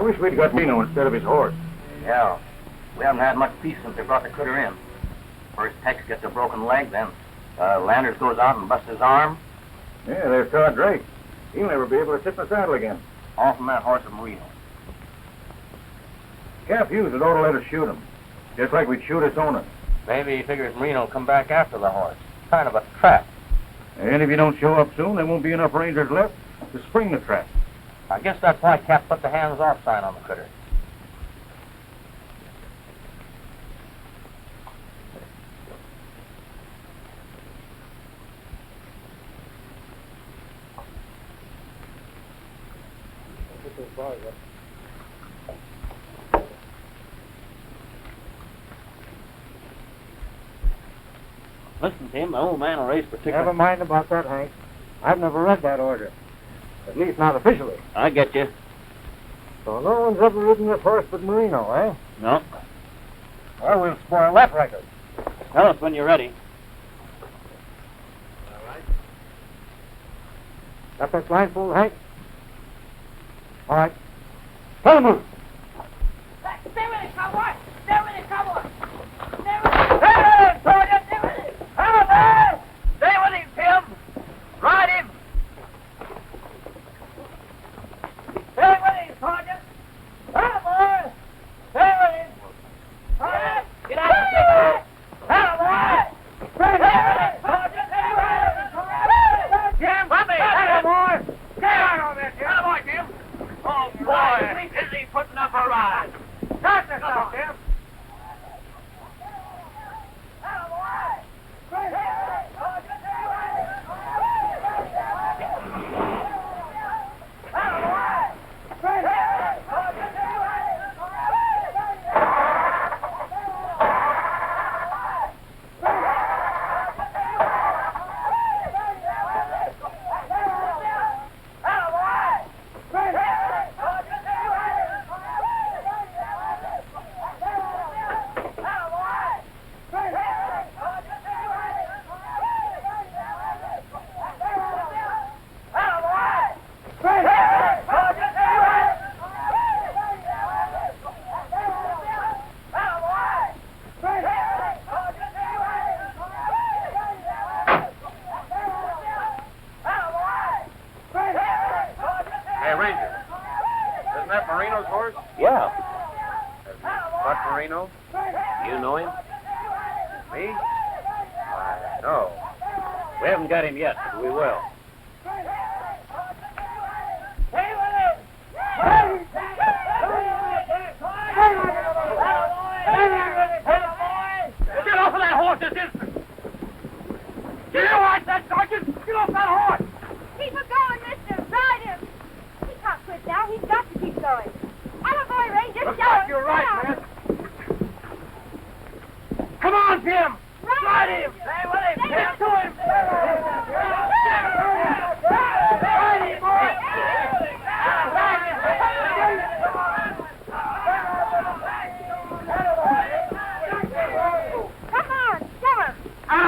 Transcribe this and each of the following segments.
wish we'd got Reno instead of his horse. Yeah. We haven't had much peace since they brought the critter in. First Tex gets a broken leg, then Landers goes out and busts his arm. Yeah, there's Todd Drake. He'll never be able to sit in the saddle again. All from that horse of Marino. Cap Hughes would ought to let us shoot him. Just like we'd shoot his owner. Maybe he figures Marino will come back after the horse. Kind of a trap. And if he don't show up soon, there won't be enough rangers left to spring the trap. I guess that's why Cap put the hands-off sign on the critter. Listen, Tim, the old man will raise particular... Never mind about that, Hank. I've never read that order. At least not officially. I get you. So no one's ever ridden this horse but Marino, eh? No. Well, we'll spoil that record. Tell us when you're ready. All right. Got that blindfold, Hank? All right. Tell him move. Stay with it, cowboy! Stay with it, cowboy! Stay with it! Hey, Sergeant, stay with it! Hello there! Stay with him, Tim! Ride him! Stay with him, Sergeant! Hello, boy! Stay with him! Sergeant, get out of here! Hello, boy! Stay with him, Sergeant! Stay with him! Jim, let me! Hello, boy! Stay on there, Jim! Hello, boy, Jim! Oh, boy! Is he putting up a ride? Start yourself, Jim! Got him yet, but we will. Get off of that horse this instant! Do you watch that, Sergeant? Get off that horse! Keep it going, mister. Ride him. He can't quit now. He's got to keep going. I'm a boy, Ranger. Looks like you're right, man. Come on, Jim! Ride him! Stay with him! Get to him!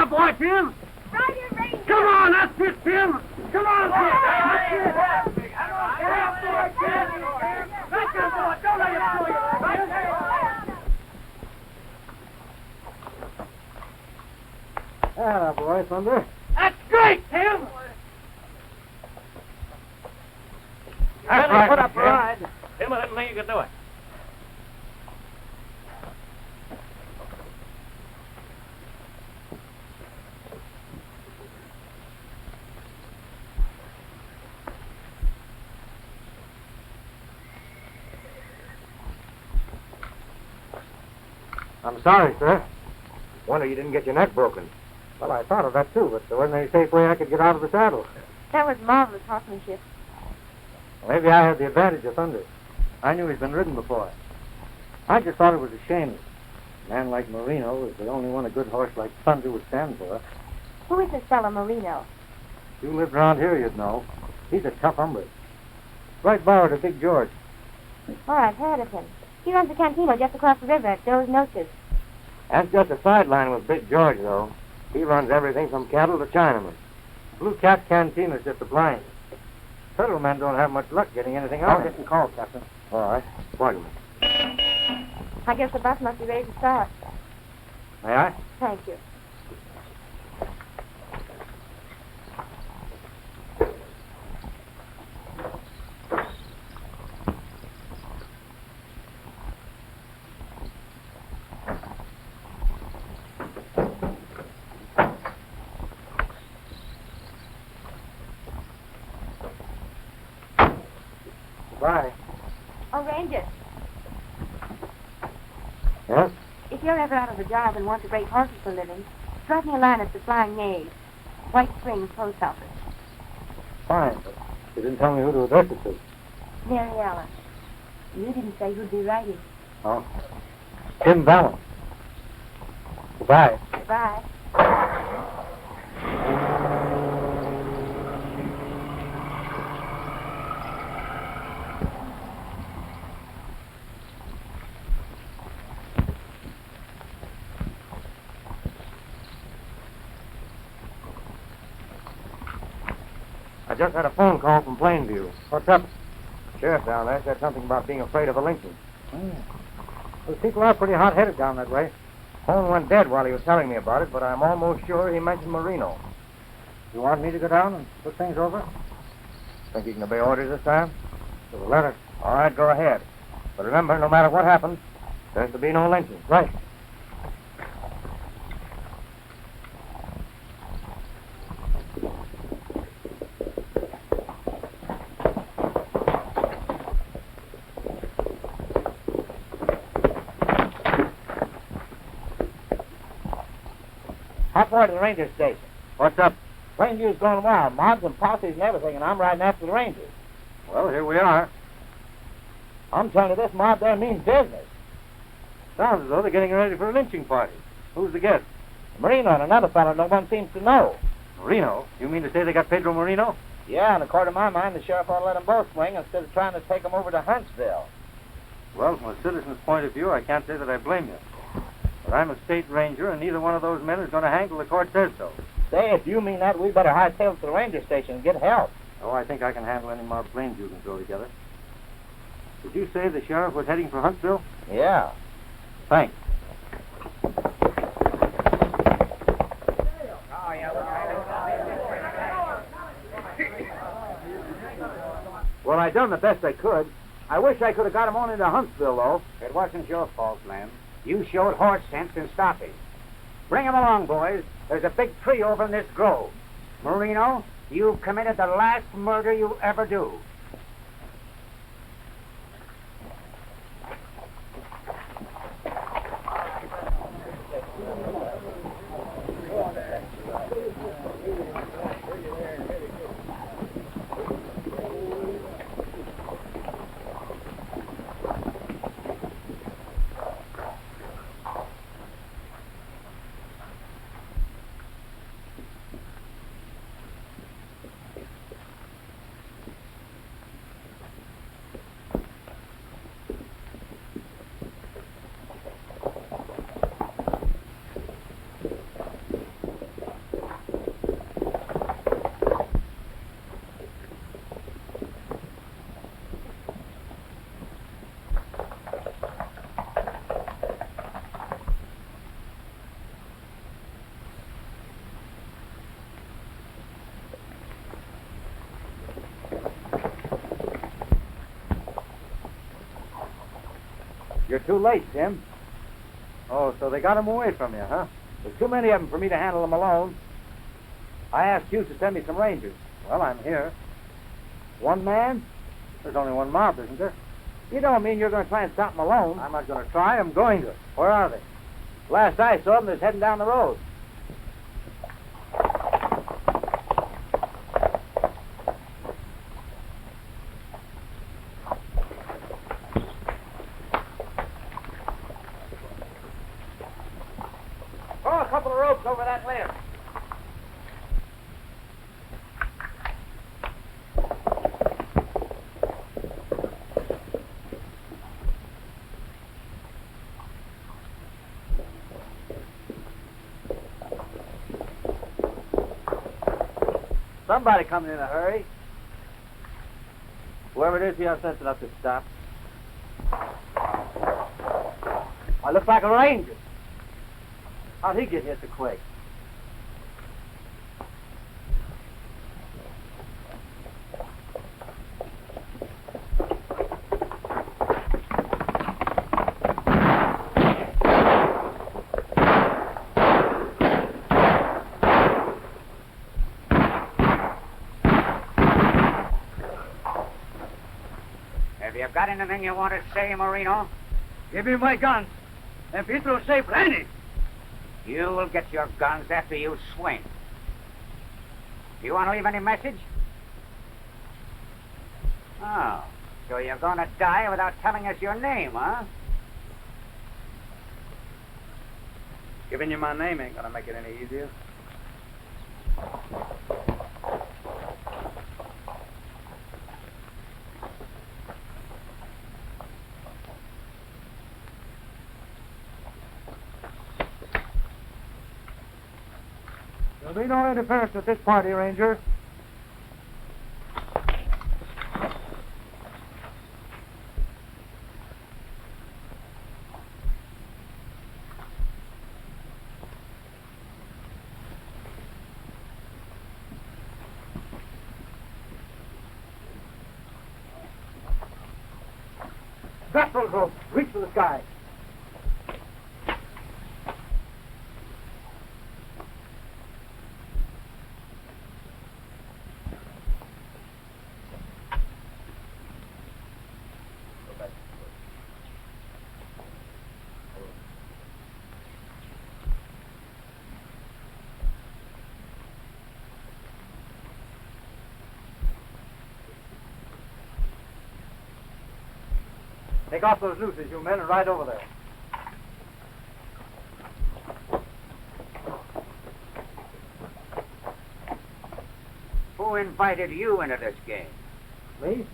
Boy, Tim! Ride him, Ranger! Come on, that's it, Tim! Come on, Tim! That's it! Get up, boy, Tim! That's it, boy! Don't let him fool you! Ah, boy, Thunder. That's great, Tim! That's right, put up a ride. Tim, I didn't think you could do it. I'm sorry, sir. Wonder you didn't get your neck broken. Well, I thought of that, too, but there wasn't any safe way I could get out of the saddle. That was marvelous horsemanship. Well, maybe I had the advantage of Thunder. I knew he'd been ridden before. I just thought it was a shame. A man like Marino is the only one a good horse like Thunder would stand for. Who is this fellow, Marino? If you lived around here, you'd know. He's a tough hombre. Right borrowed to Big George. Oh, I've heard of him. He runs a cantina just across the river at Joe's Noches. That's just a sideline with Big George, though. He runs everything from cattle to Chinamen. Blue Cat Cantina's just a blind. Federal men don't have much luck getting anything out of it. Getting called, Captain. All right. Pardon me. I guess the bus must be ready to start. May I? Thank you. Bye. Oh, Ranger, Yes? if you're ever out of a job and want to break horses for a living, drop me a line at the Flying Knave, White Springs Post Office. Fine, but you didn't tell me who to address it to. Mary Ellen. You didn't say who'd be writing. Oh. Tim Valance. Goodbye. Goodbye. I just had a phone call from Plainview. What's up? Sheriff down there said something about being afraid of a lynching. Those people are pretty hot-headed down that way. Phone went dead while he was telling me about it, but I'm almost sure he mentioned Marino. You want me to go down and look things over? Think you can obey orders this time? To the letter. All right, go ahead. But remember, no matter what happens, there's to be no lynching. Right. How far to the ranger station? What's up? Plainview's going wild. Mobs and posses and everything, and I'm riding after the rangers. Well, here we are. I'm telling you, this mob there means business. Sounds as though they're getting ready for a lynching party. Who's the guest? Marino and another fellow no one seems to know. Marino? You mean to say they got Pedro Marino? Yeah, and according to my mind, the sheriff ought to let them both swing instead of trying to take them over to Huntsville. Well, from a citizen's point of view, I can't say that I blame you. But I'm a state ranger, and neither one of those men is going to hang till the court says so. Say, if you mean that, we better hightail to the ranger station and get help. Oh, I think I can handle any mob planes you can throw together. Did you say the sheriff was heading for Huntsville? Yeah. Thanks. Well, I done the best I could. I wish I could have got him on into Huntsville, though. It wasn't your fault, ma'am. You showed horse sense in stopping. Bring him along, boys. There's a big tree over in this grove. Marino, you've committed the last murder you'll ever do. You're too late, Tim. Oh, so they got him away from you, huh? There's too many of them for me to handle them alone. I asked you to send me some rangers. Well, I'm here. One man? There's only one mob, isn't there? You don't mean you're going to try and stop them alone. I'm not going to try. I'm going to. Where are they? Last I saw them, they're heading down the road. Throw a couple of ropes over that limb. Somebody coming in a hurry. Whoever it is, he has sense enough to stop. I look like a ranger. How'd he get here so quick? Have you got anything you want to say, Marino? Give me my guns. And Pietro say plenty. You will get your guns after you swing. Do you want to leave any message? Oh, so you're going to die without telling us your name, huh? Giving you my name ain't gonna make it any easier. There'll be no interference with this party, Ranger. Drop those ropes. Reach for the sky. Take off those nooses, you men, and ride over there. Who invited you into this game? Me?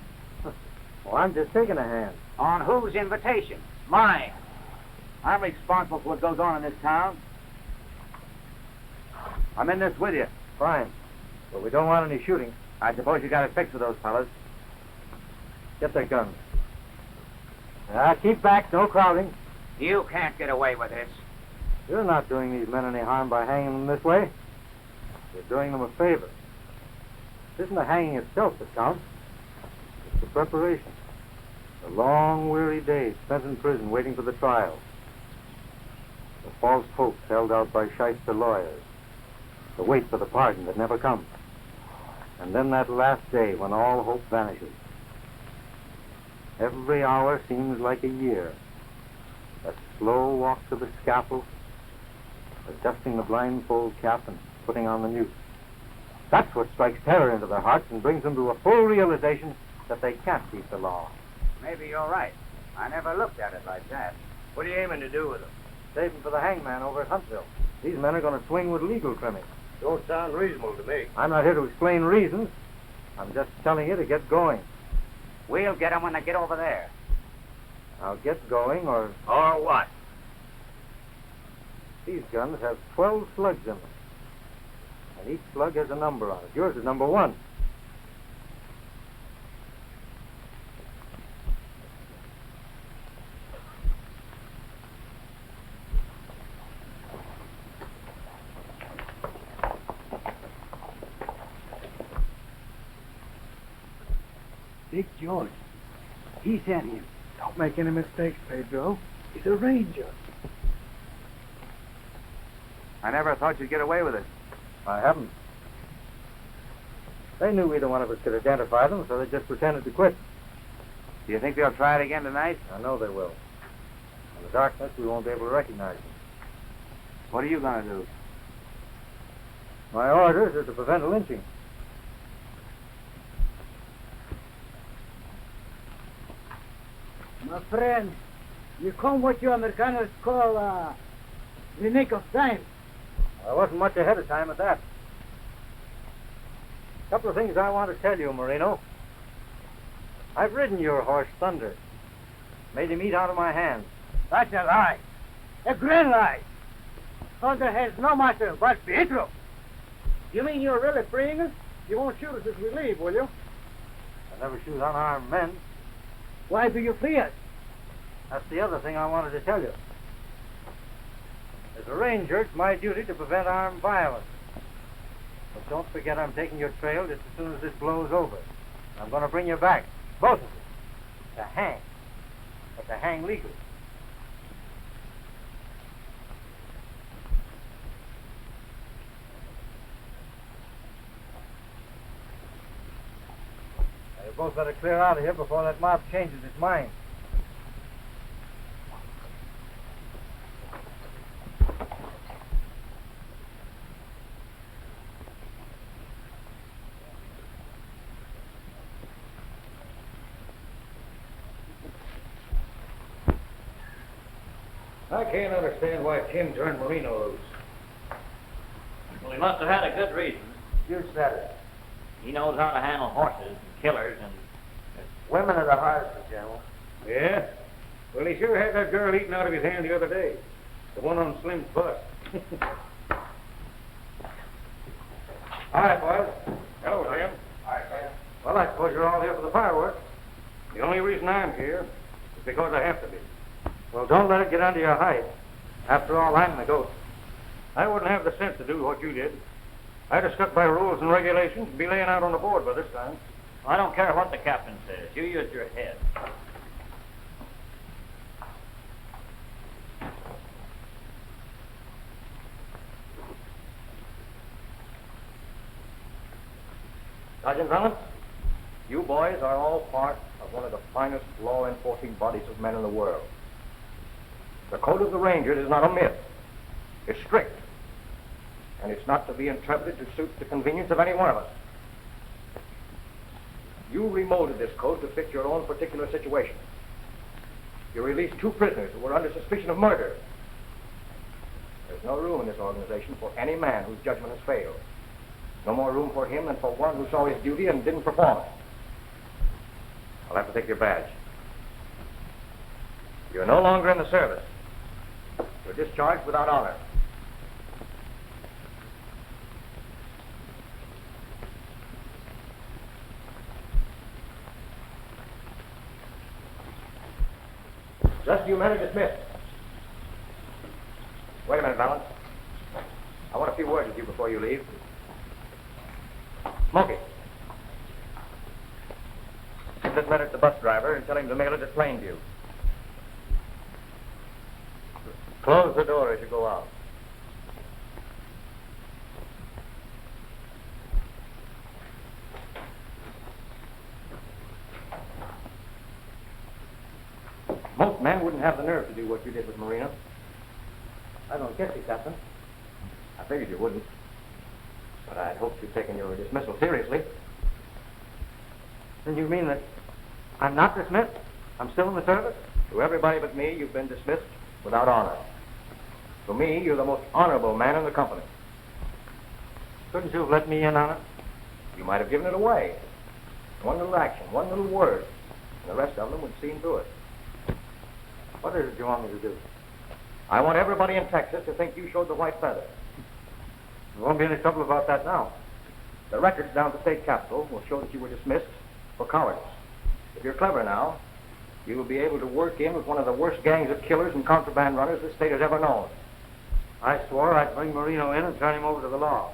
Well, I'm just taking a hand. On whose invitation? Mine. I'm responsible for what goes on in this town. I'm in this with you. Fine. But we don't want any shooting. I suppose you got a fix with those fellas. Get their guns. Keep back, no crowding. You can't get away with this. You're not doing these men any harm by hanging them this way. You're doing them a favor. It isn't the hanging itself that counts. It's the preparation. The long, weary days spent in prison waiting for the trial. The false hopes held out by shyster lawyers. The wait for the pardon that never comes. And then that last day when all hope vanishes. Every hour seems like a year. That slow walk to the scaffold, adjusting the blindfold cap and putting on the noose. That's what strikes terror into their hearts and brings them to a full realization that they can't beat the law. Maybe you're right. I never looked at it like that. What are you aiming to do with them? Save them for the hangman over at Huntsville. These men are going to swing with legal trimming. Don't sound reasonable to me. I'm not here to explain reasons. I'm just telling you to get going. We'll get them when they get over there. Now get going or... Or what? These guns have 12 slugs in them. And each slug has a number on it. Yours is number 1. Big George. He sent him. Don't make any mistakes, Pedro. He's a ranger. I never thought you'd get away with it. I haven't. They knew either one of us could identify them, so they just pretended to quit. Do you think they'll try it again tonight? I know they will. In the darkness, we won't be able to recognize them. What are you going to do? My orders are to prevent a lynching. My friend, you come what you Americanos call the nick of time. I wasn't much ahead of time at that. A couple of things I want to tell you, Marino. I've ridden your horse, Thunder. Made him eat out of my hands. That's a lie. A grand lie. Thunder has no master but Pietro. You mean you're really freeing us? You won't shoot us as we leave, will you? I never shoot unarmed men. Why do you free us? That's the other thing I wanted to tell you. As a ranger, it's my duty to prevent armed violence. But don't forget I'm taking your trail just as soon as this blows over. I'm going to bring you back, both of you, to hang. But to hang legally. Now, you both better clear out of here before that mob changes its mind. I can't understand why Tim turned Marino loose. Well, he must have had a good reason. You said it. He knows how to handle horses and killers and... Women are the hardest, General. Yeah? Well, he sure had that girl eaten out of his hand the other day. The one on Slim's bus. All right, boys. Hello, Tim. All right, Sam. Well, I suppose you're all here for the fireworks. The only reason I'm here is because I have to be. Well, don't let it get under your hide. After all, I'm the ghost. I wouldn't have the sense to do what you did. I'd have stuck by rules and regulations and be laying out on the board by this time. I don't care what the captain says. You use your head. Sergeant Valance, you boys are all part of one of the finest law enforcing bodies of men in the world. The code of the Rangers is not a myth. It's strict. And it's not to be interpreted to suit the convenience of any one of us. You remolded this code to fit your own particular situation. You released 2 prisoners who were under suspicion of murder. There's no room in this organization for any man whose judgment has failed. No more room for him than for one who saw his duty and didn't perform it. I'll have to take your badge. You're no longer in the service. You're discharged without honor. Just you men are dismissed. Wait a minute, Valance. I want a few words with you before you leave. Smokey. Give this letter to the bus driver and tell him to mail it at Plainview. Close the door as you go out. Most men wouldn't have the nerve to do what you did with Marino. I don't get you, Captain. I figured you wouldn't. But I'd hoped you'd taken your dismissal seriously. Then you mean that I'm not dismissed? I'm still in the service? To everybody but me, you've been dismissed without honor. To me, you're the most honorable man in the company. Couldn't you have let me in on it? You might have given it away. One little action, one little word, and the rest of them would have seen through it. What is it you want me to do? I want everybody in Texas to think you showed the white feather. There won't be any trouble about that now. The records down at the state capitol will show that you were dismissed for cowardice. If you're clever now, you will be able to work in with one of the worst gangs of killers and contraband runners this state has ever known. I swore I'd bring Marino in and turn him over to the law.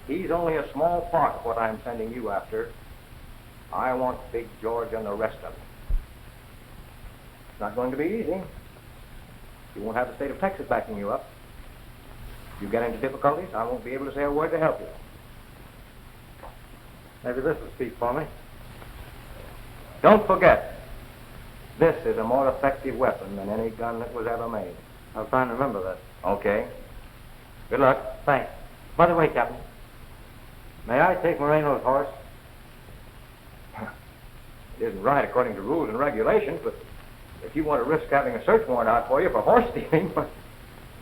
He's only a small part of what I'm sending you after. I want Big George and the rest of them. It's not going to be easy. You won't have the state of Texas backing you up. If you get into difficulties, I won't be able to say a word to help you. Maybe this will speak for me. Don't forget, this is a more effective weapon than any gun that was ever made. I'll try and remember that. Okay. Good luck. Thanks. By the way, Captain, may I take Moreno's horse? It isn't right according to rules and regulations, but if you want to risk having a search warrant out for you for horse stealing,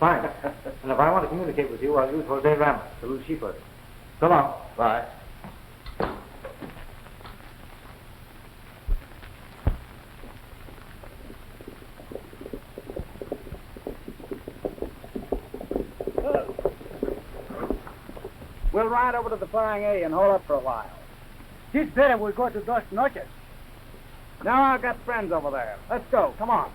fine. And if I want to communicate with you, I'll use Jose Ramos, the loose sheepherder. So long. Bye. We'll ride over to the Flying A and hold up for a while. It's better we go to Dos Noches. Now I've got friends over there. Let's go. Come on.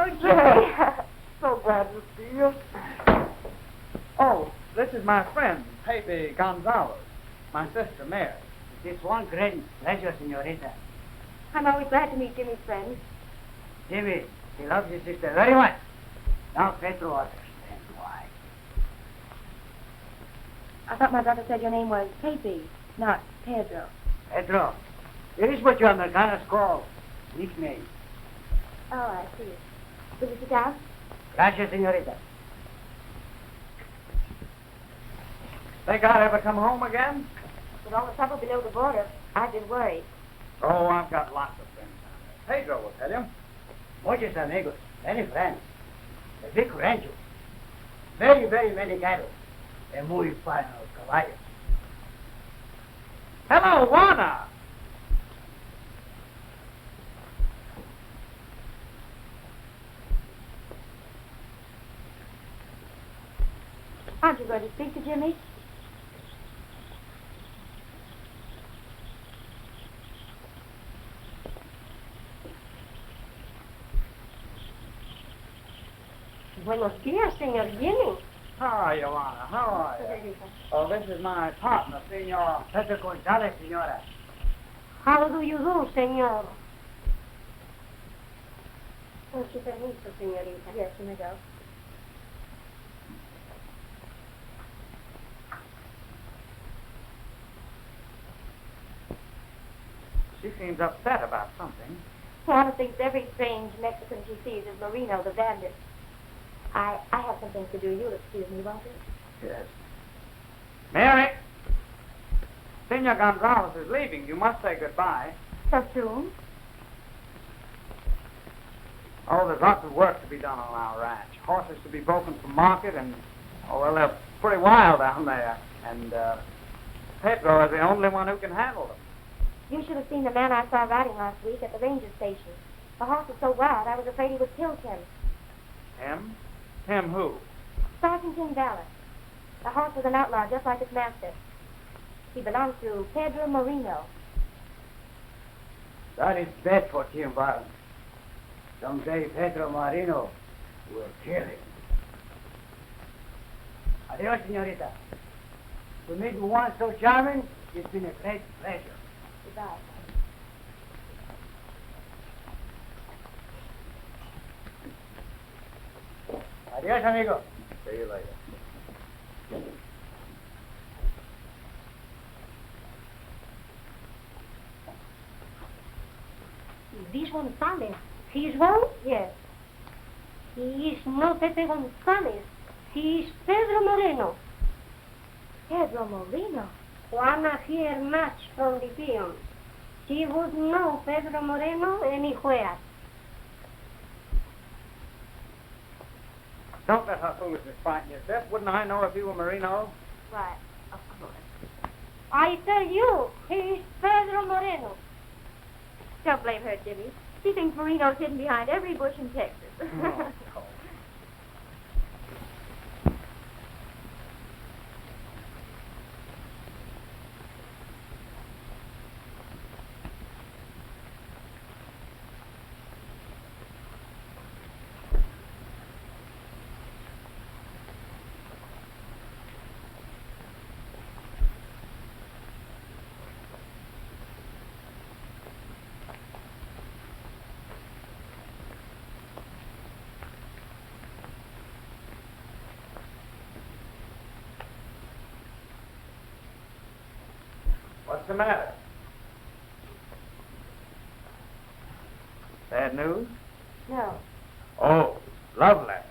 Oh, Jimmy. So glad to see you. Oh, this is my friend, Pepe Gonzalez. My sister, Mary. It is one great pleasure, senorita. I'm always glad to meet Jimmy's friends. Jimmy, he loves his sister very much. Now Pedro understands why. I thought my brother said your name was Pepe, not Pedro. Pedro, here is what you Americanos call nickname. Oh, I see. Will you sit down? Gracias, senorita. Think I'd ever come home again? With all the trouble below the border, I've been worried. Oh, I've got lots of friends down there. Pedro will tell you. Muchos amigos, many friends. A big rancho. Very, very many cattle. And muy fine caballos. Hello, Juana. Aren't you going to speak to Jimmy? Buenos días, señor Jimmy. How are you, Juana? How are you? Oh, this is my partner, Senor Pedro Gonzalez, senora. How do you do, señor? Con su permiso, señorita. Yes, you may go. She seems upset about something. Juana thinks every strange Mexican she sees is Marino, the bandit. I have some things to do. You'll excuse me, won't you? Yes. Mary! Senor Gonzalez is leaving. You must say goodbye. So soon? Oh, there's lots of work to be done on our ranch. Horses to be broken from market, and, oh, well, they're pretty wild down there. And, Pedro is the only one who can handle them. You should have seen the man I saw riding last week at the ranger station. The horse was so wild, I was afraid he would kill Tim. Tim? Tim who? Sergeant Tim Dallas. The horse was an outlaw, just like his master. He belonged to Pedro Marino. That is bad for Tim Valens. Someday Pedro Marino will kill him. Adios, senorita. To meet one so charming, it's been a great pleasure. Goodbye. Adios, amigo. See you later. This Gonzalez, he is wrong? Yes. He is not Pepe Gonzalez. He is Pedro Moreno. Pedro Moreno? Juana here much from the peons. She would know Pedro Moreno anywhere. Don't let her foolishness frighten you, Seth. Wouldn't I know if you were Marino? Right, of course. I tell you, he is Pedro Moreno. Don't blame her, Jimmy. She thinks Marino's hidden behind every bush in Texas. Oh. What's the matter? Bad news? No, Oh, love letter.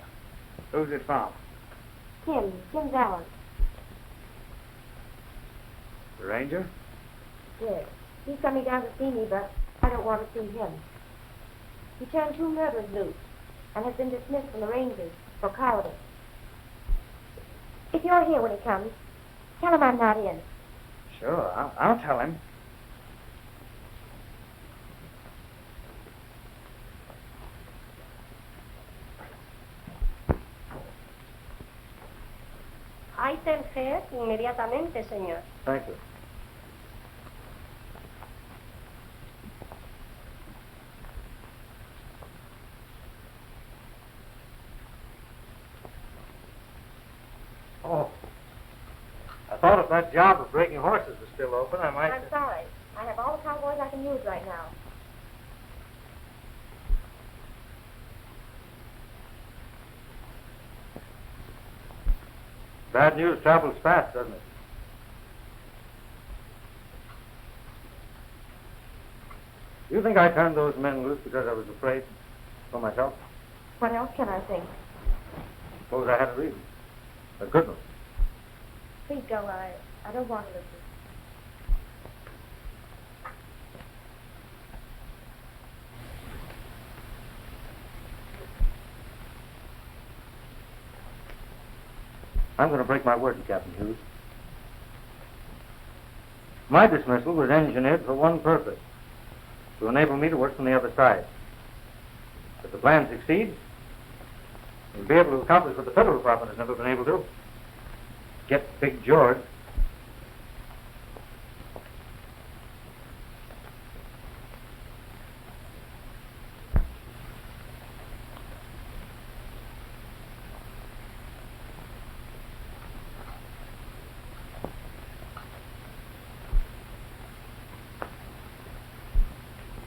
Who's it from? Tim Allen. The ranger? Yes. He's coming down to see me, but I don't want to see him. He turned 2 murders loose and has been dismissed from the Rangers for cowardice. If you're here when he comes, tell him I'm not in. Sure, I'll tell him. Hay tercer inmediatamente, señor. Thank you. Oh. I thought if that job of breaking horses was still open, I might... I'm sorry. I have all the cowboys I can use right now. Bad news travels fast, doesn't it? Do you think I turned those men loose because I was afraid for myself? What else can I think? Suppose I had a reason. A good one. Please go. I don't want to listen. I'm going to break my word to Captain Hughes. My dismissal was engineered for one purpose, to enable me to work from the other side. If the plan succeeds, we'll be able to accomplish what the federal department has never been able to. Get Big George.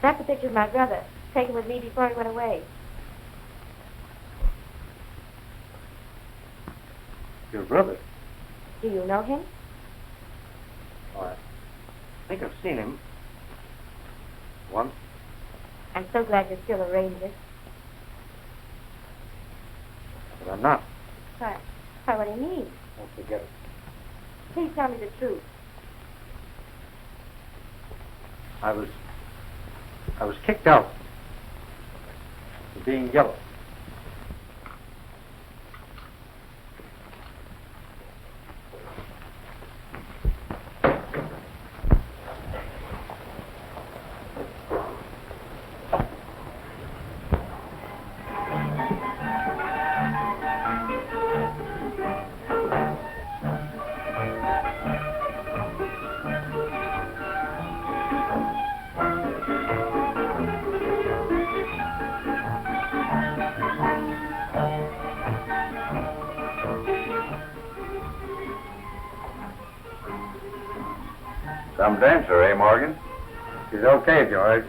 That's a picture of my brother, taken with me before he went away. Your brother? Do you know him? Oh, I think I've seen him. Once. I'm so glad you're still a ranger. But I'm not. Why, what do you mean? Don't forget it. Please tell me the truth. I was kicked out for being yellow. Some dancer, eh, Morgan? She's okay, George.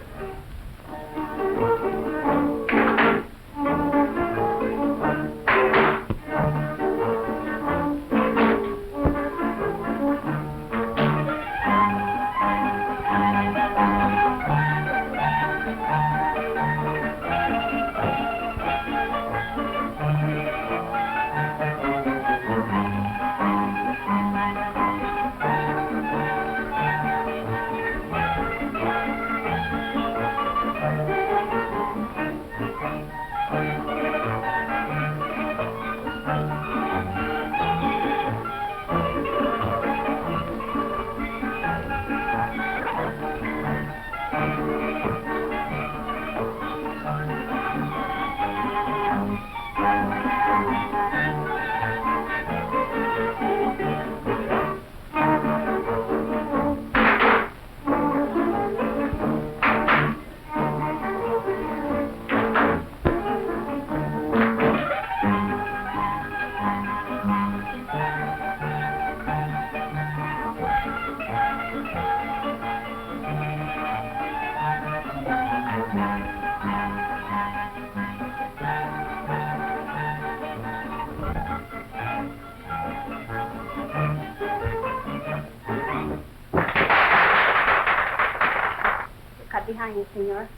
Behind you, senor.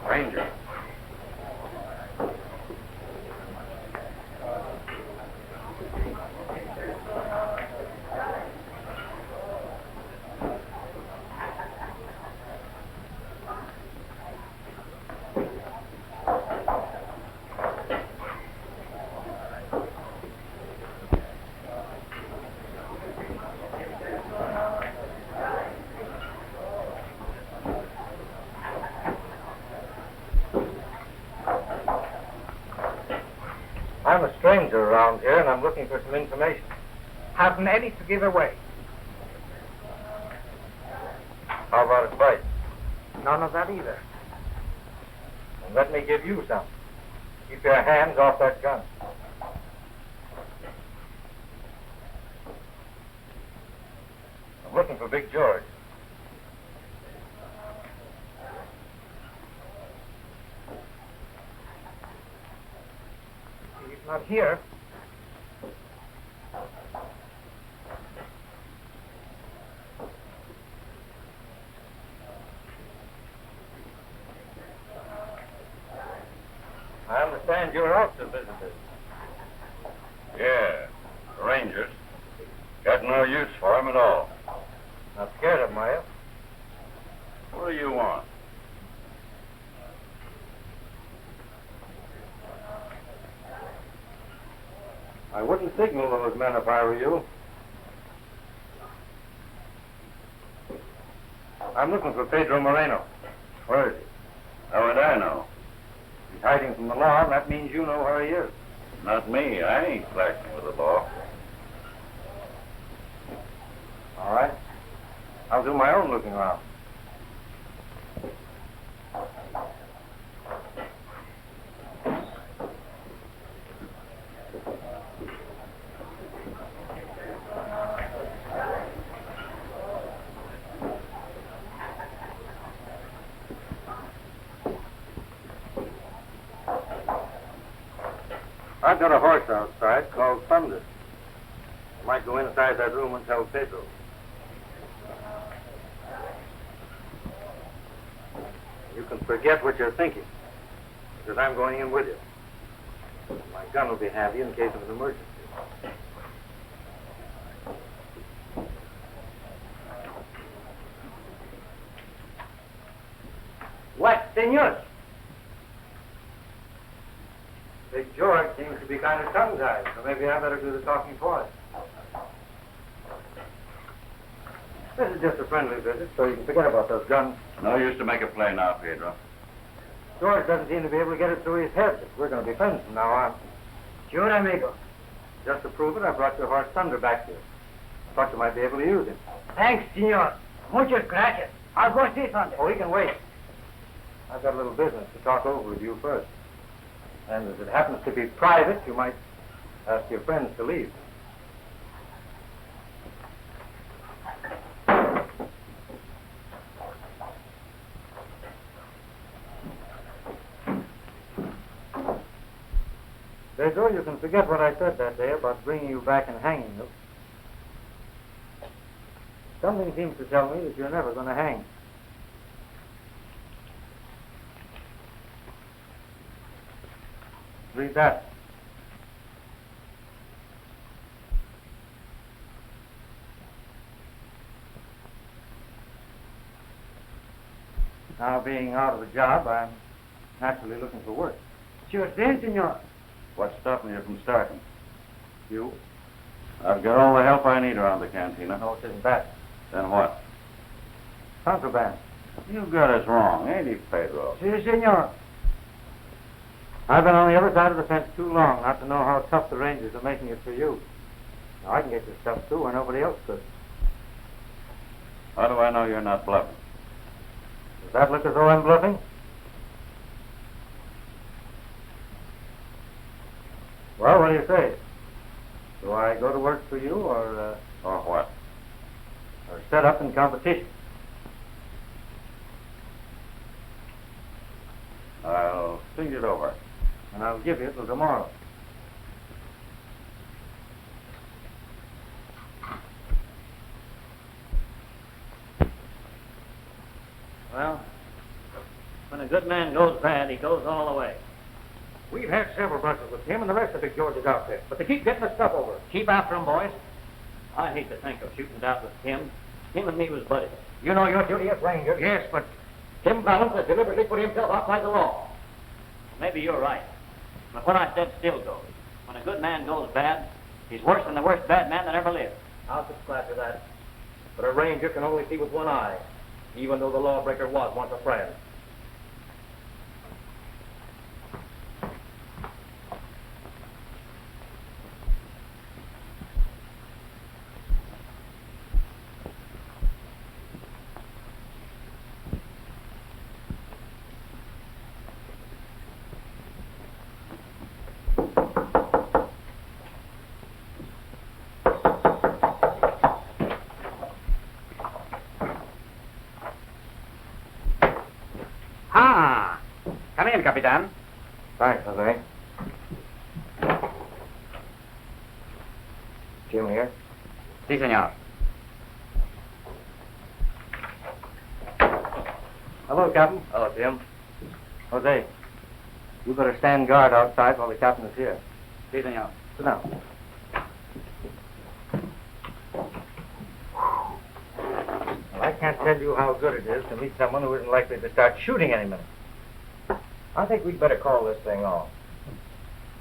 Ranger. I'm a stranger around here, and I'm looking for some information. Haven't any to give away. How about advice? None of that either. And let me give you some. Keep your hands off that gun. I'm looking for Big George. He's not here. I understand you're out to visitors. Yeah, Rangers. Got no use for him at all. Not scared of them, are you? What do you want? I wouldn't signal those men if I were you. I'm looking for Pedro Moreno. Where is he? How would I know? He's hiding from the law, and that means you know where he is. Not me. I ain't flashing with the law. All right. I'll do my own looking around. I've got a horse outside called Thunder. I might go inside that room and tell Pedro. You can forget what you're thinking, because I'm going in with you. My gun will be handy in case of an emergency. What, senor? Big George seems to be kind of tongue-tied, so maybe I better do the talking for him. This is just a friendly visit, so you can forget about those guns. No use to make a play now, Pedro. George doesn't seem to be able to get it through his head that we're going to be friends from now on. Sure, amigo. Just to prove it, I brought your horse Thunder back here. I thought you might be able to use him. Thanks, senor. Muchas gracias. I'll go see Thunder. Oh, he can wait. I've got a little business to talk over with you first. And as it happens to be private, you might ask your friends to leave. Pedro, you can forget what I said that day about bringing you back and hanging you. Something seems to tell me that you're never going to hang. Read that. Now, being out of a job, I'm naturally looking for work. Sure thing, senor. What's stopping you from starting? You? I've got all the help I need around the cantina. No, it isn't that. Then what? Contraband. You got us wrong, ain't he, Pedro? Si, senor. I've been on the other side of the fence too long not to know how tough the Rangers are making it for you. Now, I can get your stuff too where nobody else could. How do I know you're not bluffing? Does that look as though I'm bluffing? Well, what do you say? Do I go to work for you or what? or set up in competition? I'll think it over. And I'll give you till tomorrow. Well, when a good man goes bad, he goes all the way. We've had several brushes with him and the rest of Big George's outfit, but they keep getting the stuff over. Keep after him, boys. I hate to think of shooting it out with Tim. Tim and me was buddies. You know your duty as Ranger. Yes, but Tim Balance has deliberately put himself outside the law. Maybe you're right. But what I said still goes. When a good man goes bad, he's worse than the worst bad man that ever lived. I'll subscribe to that. But a Ranger can only see with one eye, even though the lawbreaker was once a friend. Come in, Capitan. Thanks, Jose. Jim here? Si, senor. Hello, Captain. Hello, Jim. Jose, you better stand guard outside while the captain is here. Si, senor. Sit down. Well, I can't tell you how good it is to meet someone who isn't likely to start shooting any minute. I think we'd better call this thing off.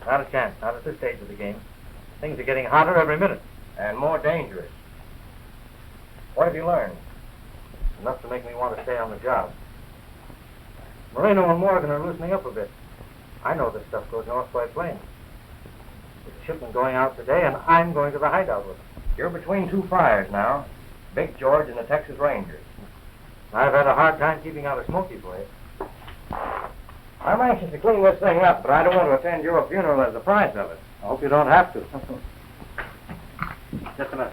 Not a chance, not at this stage of the game. Things are getting hotter every minute, and more dangerous. What have you learned? Enough to make me want to stay on the job. Moreno and Morgan are loosening up a bit. I know this stuff goes north by plane. There's a shipment going out today, and I'm going to the hideout with them. You're between two fires now. Big George and the Texas Rangers. I've had a hard time keeping out of Smoky for you. I'm anxious to clean this thing up, but I don't want to attend your funeral as the price of it. I hope you don't have to. Just a minute.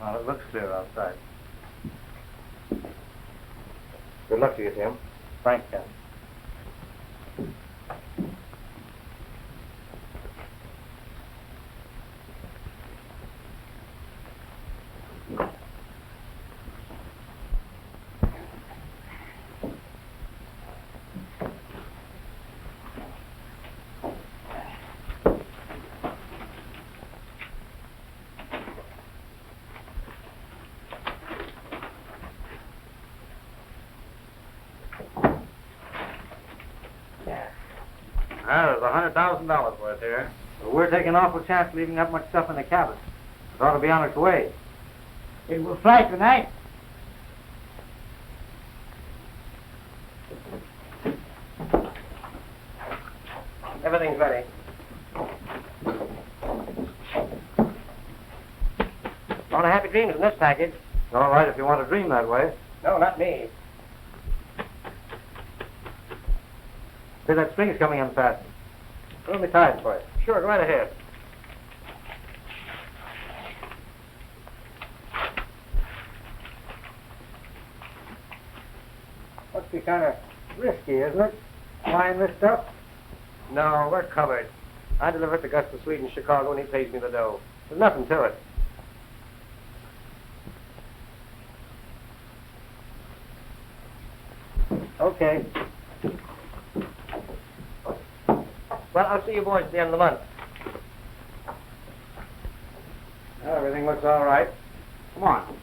Well, it looks clear outside. Good luck to you, Tim. Thanks, Captain. There's $100,000 worth here. But we're taking an awful chance leaving that much stuff in the cabin. It ought to be on its way. It will fly tonight. Everything's ready. On a happy dreams in this package. All right, if you want to dream that way. No, not me. See, that string's coming unfastened. Let me tie it for you. Sure, go right ahead. Must be kind of risky, isn't it? Flying this stuff? No, we're covered. I deliver it to Gus the Swede in Chicago, and he pays me the dough. There's nothing to it. Okay. Well, I'll see you boys at the end of the month. Well, everything looks all right. Come on.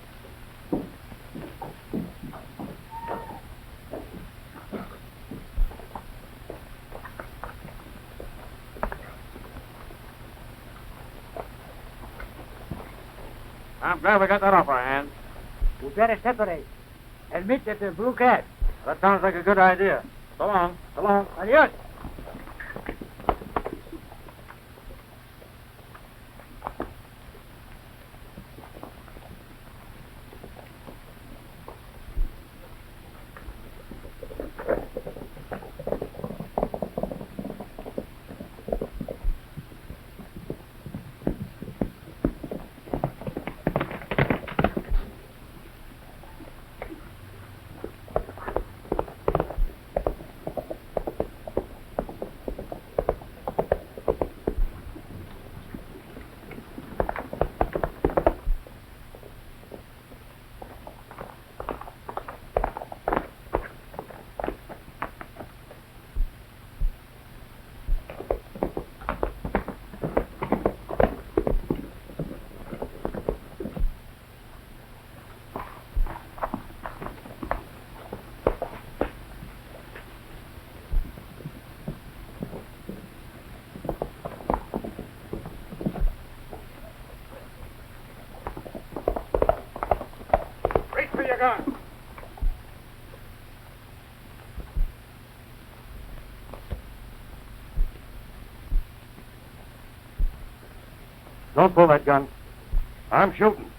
I'm glad we got that off our hands. We better separate. Admit that the blue cat. That sounds like a good idea. So long. So long. Adios. Gun. Don't pull that gun. I'm shooting.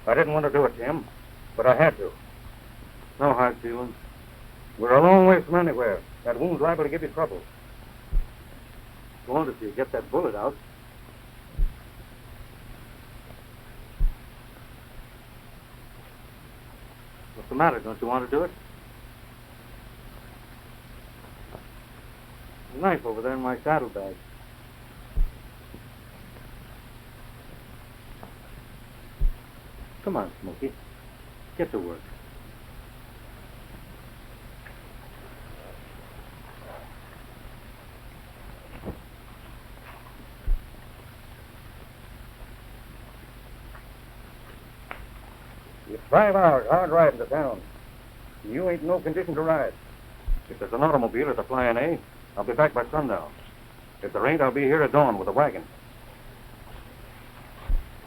I didn't want to do it, Tim, but I had to. No hard feelings. We're a long way from anywhere. That wound's liable to give you trouble. Won't if you get that bullet out. What's the matter? Don't you want to do it? The knife over there in my saddlebag. Come on, Smokey. Get to work. It's 5 hours hard riding to town. You ain't in no condition to ride. If there's an automobile at the Flying A, I'll be back by sundown. If there ain't, I'll be here at dawn with a wagon.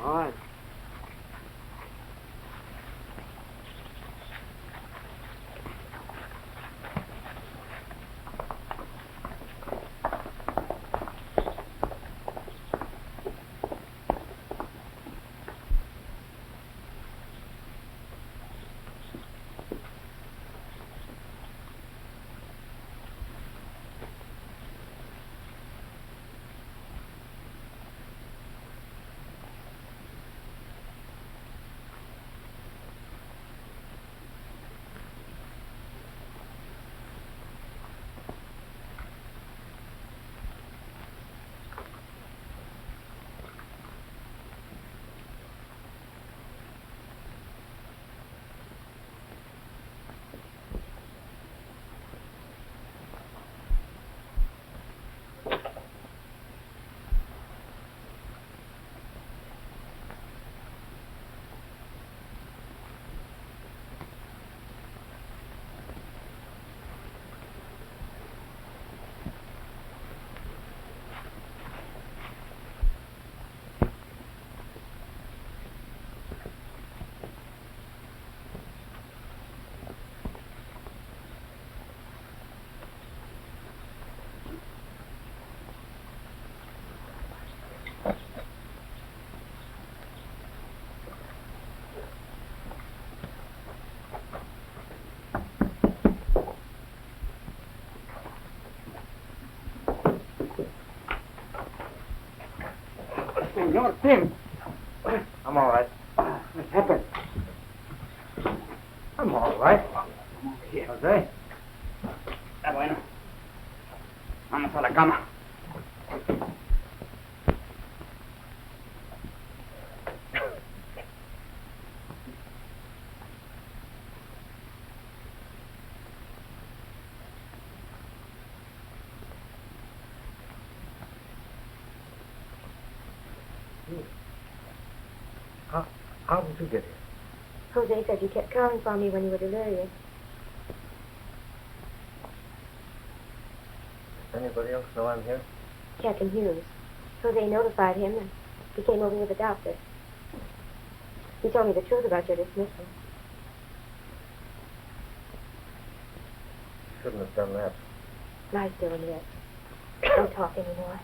All right. Senor Tim. I'm all right. What happened? I'm all right. Here. Jose? Está bueno. Vamos a la cama. How did you get here? Jose said you kept calling for me when you were delirious. Does anybody else know I'm here? Captain Hughes. Jose notified him, and he came over with a doctor. He told me the truth about your dismissal. Shouldn't have done that. Lie still and rest. Don't talk anymore.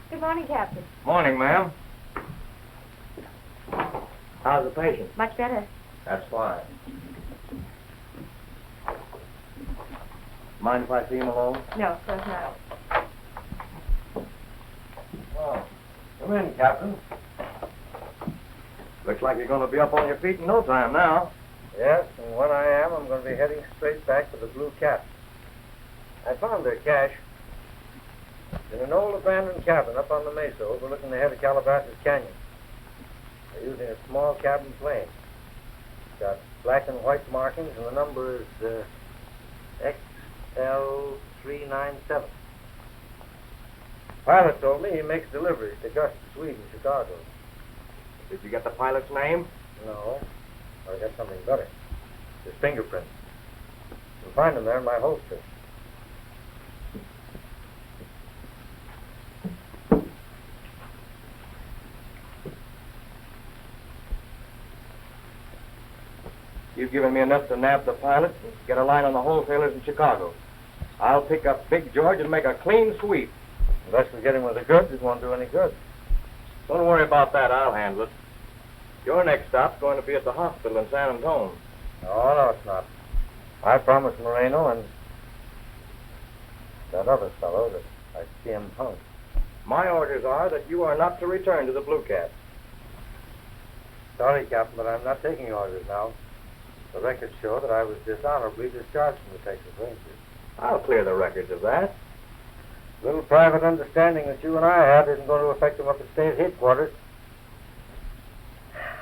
Good morning, Captain. Morning, ma'am. How's the patient? Much better. That's fine. Mind if I see him alone? No, of course not. Oh, come in, Captain. Looks like you're going to be up on your feet in no time now. Yes, and when I am, I'm going to be heading straight back to the Blue Cat. I found their cache in an old abandoned cabin up on the mesa overlooking the head of Calabasas Canyon. They're using a small cabin plane. It's got black and white markings, and the number is XL397. Pilot told me he makes deliveries to Gus, Sweden, Chicago. Did you get the pilot's name? No. I got something better. His fingerprints. You'll find them there in my holster. You've given me enough to nab the pilot and get a line on the wholesalers in Chicago. I'll pick up Big George and make a clean sweep. Unless we get him with the goods, it won't do any good. Don't worry about that. I'll handle it. Your next stop's going to be at the hospital in San Antonio. No, it's not. I promised Moreno and that other fellow that I'd see him home. My orders are that you are not to return to the Blue Cat. Sorry, Captain, but I'm not taking orders now. The records show that I was dishonorably discharged from the Texas Rangers. I'll clear the records of that. Little private understanding that you and I had isn't going to affect them up at state headquarters.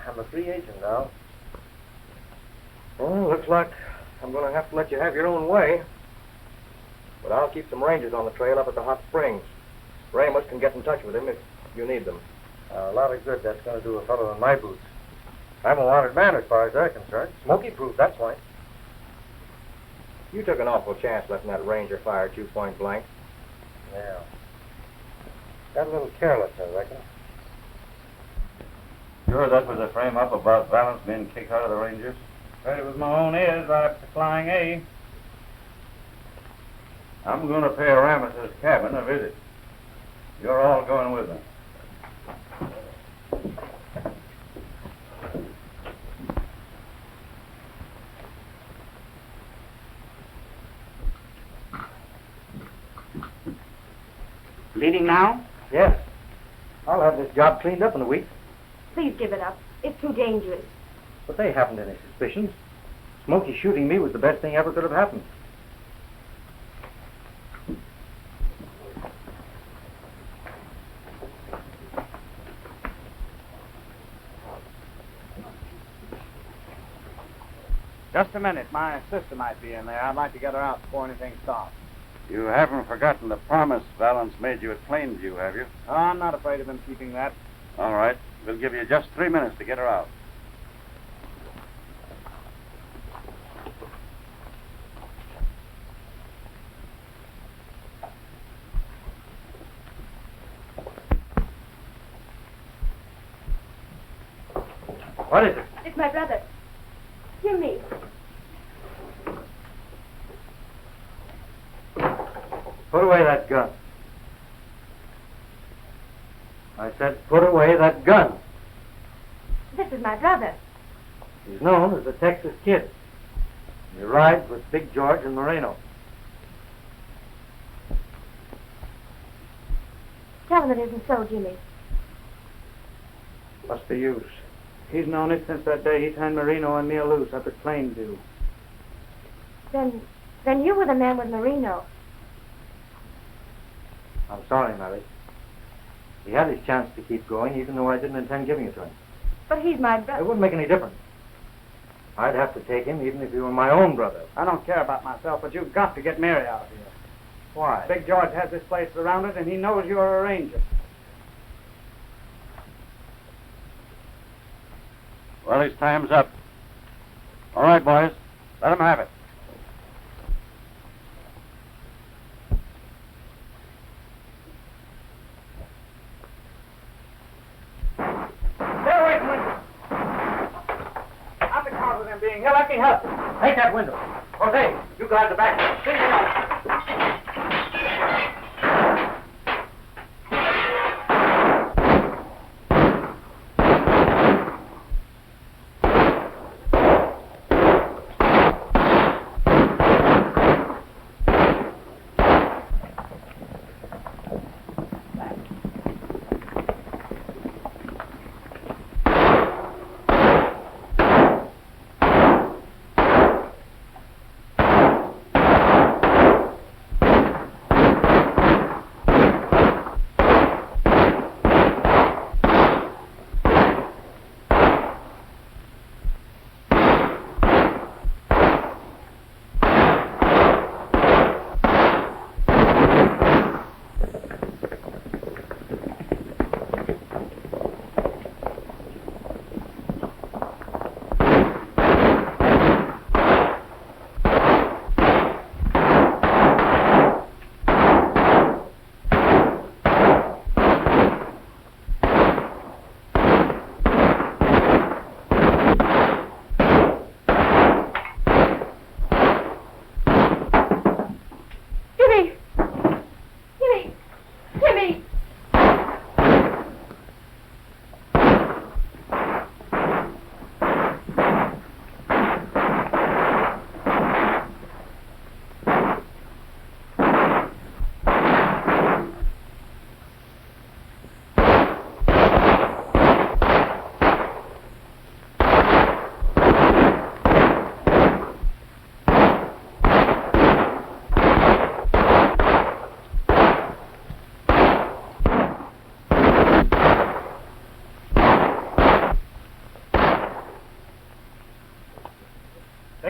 I'm a free agent now. Well, looks like I'm going to have to let you have your own way. But I'll keep some rangers on the trail up at the hot springs. Ramos can get in touch with him if you need them. A lot of good that's going to do a fellow in my boots. I'm a wanted man as far as they're concerned. Smoky-proof, that point. You took an awful chance letting that ranger fire at you point blank. Yeah. Got a little careless, I reckon. Sure that was a frame-up about Valance being kicked out of the Rangers? Heard it was my own ears right up to Flying A. I'm going to pay Ramos's cabin a visit. You're all going with me. Leaving now? Yes. I'll have this job cleaned up in a week. Please give it up. It's too dangerous. But they haven't any suspicions. Smokey shooting me was the best thing ever could have happened. Just a minute. My sister might be in there. I'd like to get her out before anything stops. You haven't forgotten the promise Valance made you at Plainview, have you? Oh, I'm not afraid of him keeping that. All right. We'll give you just 3 minutes to get her out. What is it? It's my brother. Hear me. Put away that gun. I said, put away that gun. This is my brother. He's known as the Texas Kid. He rides with Big George and Moreno. Tell him it isn't so, Jimmy. What's the use? He's known it since that day he turned Marino and me loose up at Plainview. Then you were the man with Marino. I'm sorry, Mary. He had his chance to keep going, even though I didn't intend giving it to him. But he's my It brother. wouldn't make any difference. I'd have to take him, even if he were my own brother. I don't care about myself, but you've got to get Mary out of here. Why? Big George has this place surrounded, and he knows you're a ranger. Well, his time's up. All right, boys. Let him have it. Stay away from him. I'm the cause of them being here. Let me help you. Take that window. Jose, you guard the back. Leave me alone.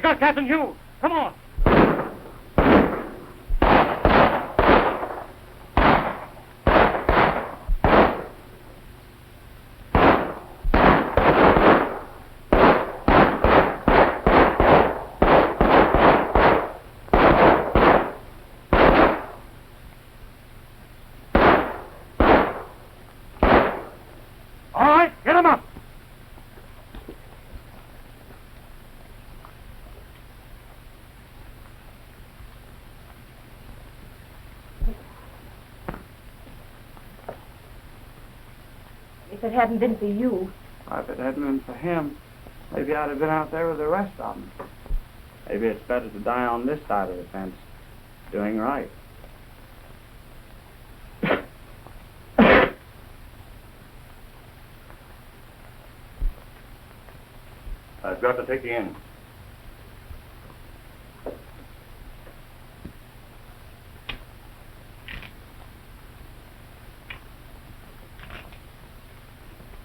got Captain Hughes. Come on. All right, get him up. If it hadn't been for you, If it hadn't been for him, maybe I'd have been out there with the rest of them. Maybe it's better to die on this side of the fence, doing right. I've got to take you in.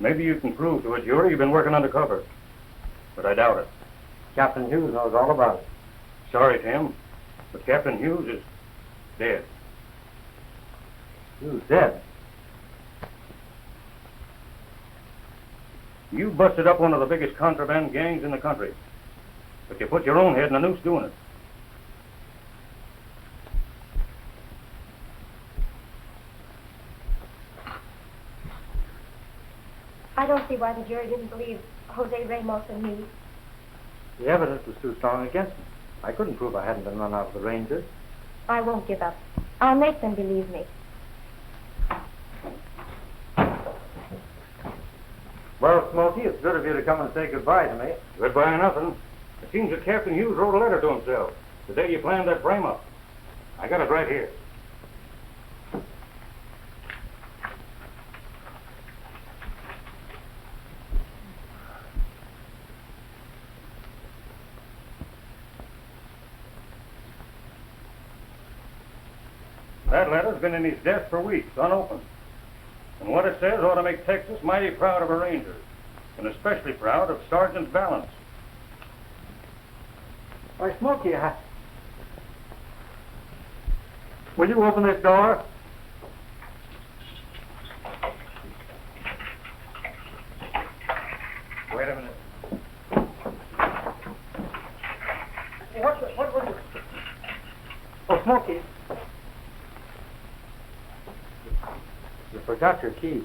Maybe you can prove to a jury you've been working undercover, but I doubt it. Captain Hughes knows all about it. Sorry, Tim, but Captain Hughes is dead. Hughes dead? You busted up one of the biggest contraband gangs in the country, but you put your own head in a noose doing it. I don't see why the jury didn't believe Jose Ramos and me. The evidence was too strong against me. I couldn't prove I hadn't been run out of the Rangers. I won't give up. I'll make them believe me. Well, Smokey, it's good of you to come and say goodbye to me. Goodbye nothing. It seems that Captain Hughes wrote a letter to himself the day you planned that frame-up. I got it right here. That letter's been in his desk for weeks, unopened. And what it says ought to make Texas mighty proud of her Rangers, and especially proud of Sergeant Balance. Why, Smokey, will you open this door? Wait a minute. Hey, what was it? Oh, Smokey. You forgot your key.